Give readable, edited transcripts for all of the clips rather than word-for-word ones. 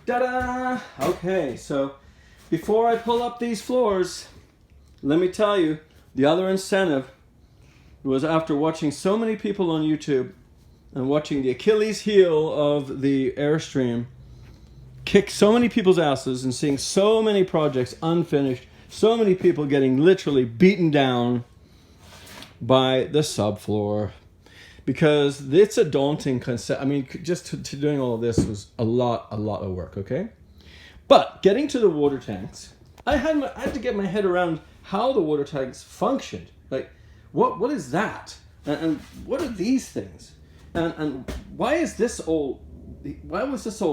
Ta-da! Okay, so before I pull up these floors, let me tell you, the other incentive was after watching so many people on YouTube and watching the Achilles heel of the Airstream kick so many people's asses and seeing so many projects unfinished, so many people getting literally beaten down by the subfloor. Because it's a daunting concept. I mean, just to doing all of this was a lot of work, okay? But getting to the water tanks, I had to get my head around how the water tanks functioned. Like, what is that? And what are these things? And why was this all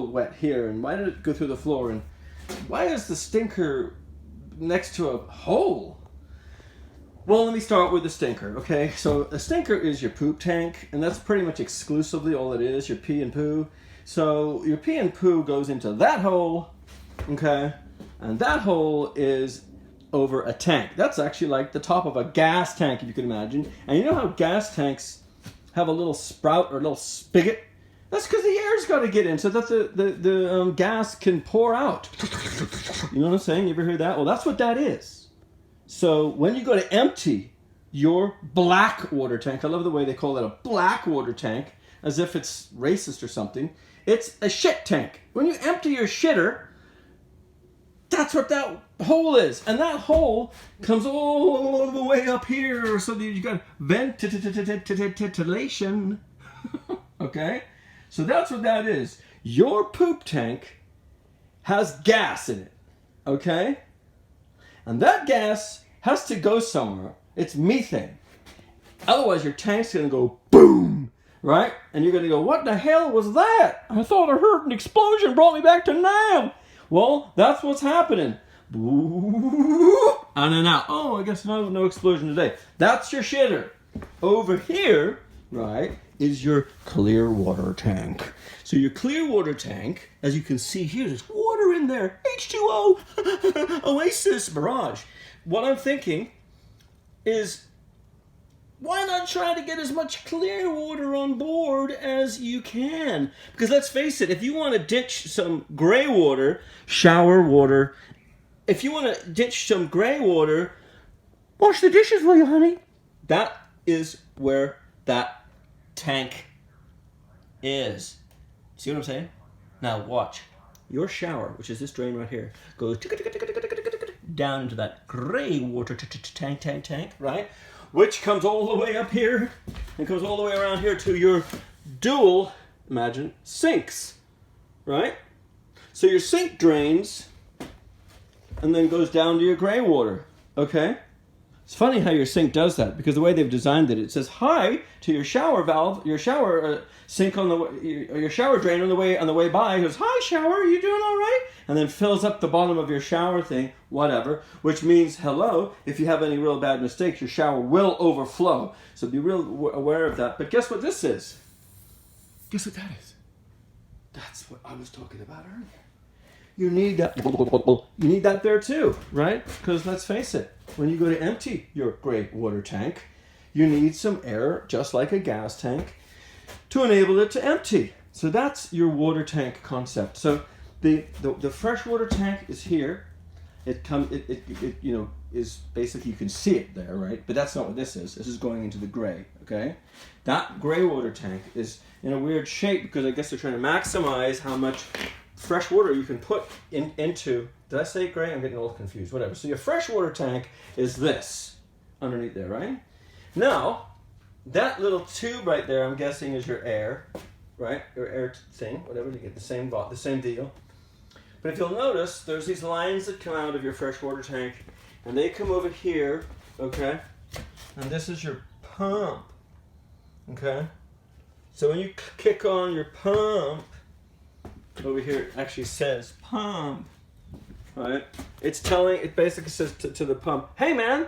wet here? And why did it go through the floor? And why is the stinker next to a hole? Well, let me start with the stinker, okay? So a stinker is your poop tank, and that's pretty much exclusively all it is, your pee and poo. So your pee and poo goes into that hole, okay? And that hole is over a tank. That's actually like the top of a gas tank, if you can imagine. And you know how gas tanks have a little sprout or a little spigot? That's because the air's got to get in so that the gas can pour out. You know what I'm saying? You ever heard that? Well, that's what that is. So when you go to empty your black water tank, I love the way they call it a black water tank, as if it's racist or something. It's a shit tank. When you empty your shitter, that's what that hole is. And that hole comes all the way up here, so that you got ventilation. Okay? So that's what that is. Your poop tank has gas in it. Okay? And that gas has to go somewhere. It's methane. Otherwise, your tank's going to go boom, right? And you're going to go, what the hell was that? I thought I heard an explosion brought me back to now. Well, that's what's happening. And then out. Oh, I guess no explosion today. That's your shitter. Over here, right, is your clear water tank. So your clear water tank, as you can see here, there's water in there. H2O, Oasis, Mirage. What I'm thinking is, why not try to get as much clear water on board as you can? Because let's face it, if you want to ditch some gray water, shower water, if you want to ditch some gray water, wash the dishes, will you, honey? That is where that tank is. See what I'm saying? Now watch. Your shower, which is this drain right here, goes down into that gray water tank, right? Which comes all the way up here and goes all the way around here to your dual, imagine, sinks, right? So your sink drains and then goes down to your gray water, okay? It's funny how your sink does that, because the way they've designed it, it says hi to your shower valve, your shower sink on the way, your shower drain on the way by. It goes, hi shower, are you doing all right? And then fills up the bottom of your shower thing, whatever, which means hello. If you have any real bad mistakes, your shower will overflow. So be real aware of that. But guess what this is? Guess what that is? That's what I was talking about earlier. You need that. You need that there too, right? Because let's face it, when you go to empty your gray water tank, you need some air, just like a gas tank, to enable it to empty. So that's your water tank concept. So the freshwater tank is here. It is basically, you can see it there, right? But that's not what this is. This is going into the gray. Okay, that gray water tank is in a weird shape because I guess they're trying to maximize how much fresh water you can put into, did I say gray? I'm getting a little confused, whatever. So your freshwater tank is this, underneath there, right? Now, that little tube right there, I'm guessing is your air, right? Your air thing, whatever, you get the same deal. But if you'll notice, there's these lines that come out of your freshwater tank, and they come over here, okay? And this is your pump, okay? So when you kick on your pump, over here it actually says pump, right? It basically says to the pump, hey man,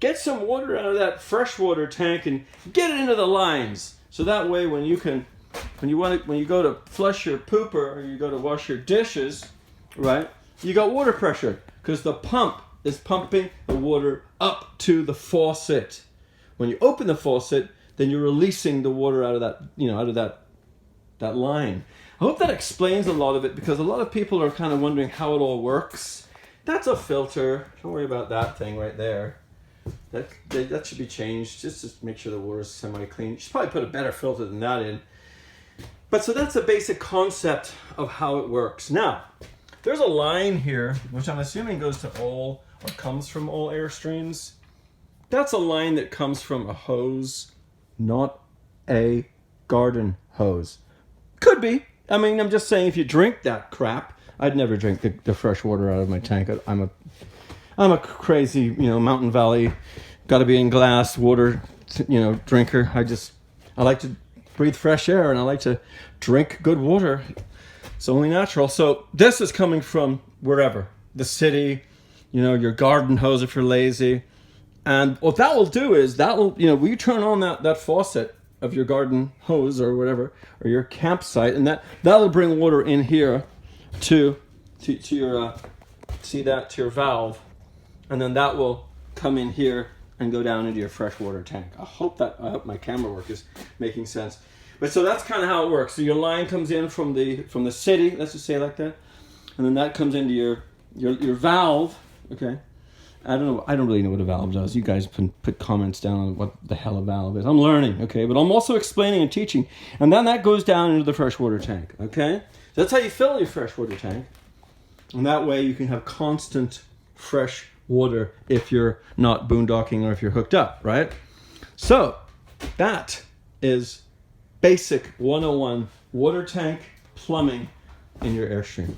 get some water out of that freshwater tank and get it into the lines. So that way when you go to flush your pooper or you go to wash your dishes, right? You got water pressure because the pump is pumping the water up to the faucet. When you open the faucet, then you're releasing the water out of that, out of that line. I hope that explains a lot of it, because a lot of people are kind of wondering how it all works. That's a filter. Don't worry about that thing right there. That should be changed just to make sure the water is semi-clean. You should probably put a better filter than that in. But so that's the basic concept of how it works. Now, there's a line here, which I'm assuming goes to all, or comes from all Airstreams. That's a line that comes from a hose, not a garden hose. Could be. I mean, I'm just saying, if you drink that crap, I'd never drink the fresh water out of my tank. I'm a crazy, Mountain Valley, got to be in glass water, drinker. I like to breathe fresh air, and I like to drink good water. It's only natural. So this is coming from wherever, the city, your garden hose if you're lazy. And what that will do is when you turn on that faucet of your garden hose or whatever, or your campsite, and that'll bring water in here to your to your valve, and then that will come in here and go down into your freshwater tank. I hope my camera work is making sense. But so that's kind of how it works. So your line comes in from the city, let's just say it like that, and then that comes into your valve. Okay. I don't really know what a valve does. You guys put comments down on what the hell a valve is. I'm learning, okay? But I'm also explaining and teaching. And then that goes down into the freshwater tank, okay? So that's how you fill your freshwater tank. And that way you can have constant fresh water if you're not boondocking or if you're hooked up, right? So that is basic 101 water tank plumbing in your Airstream.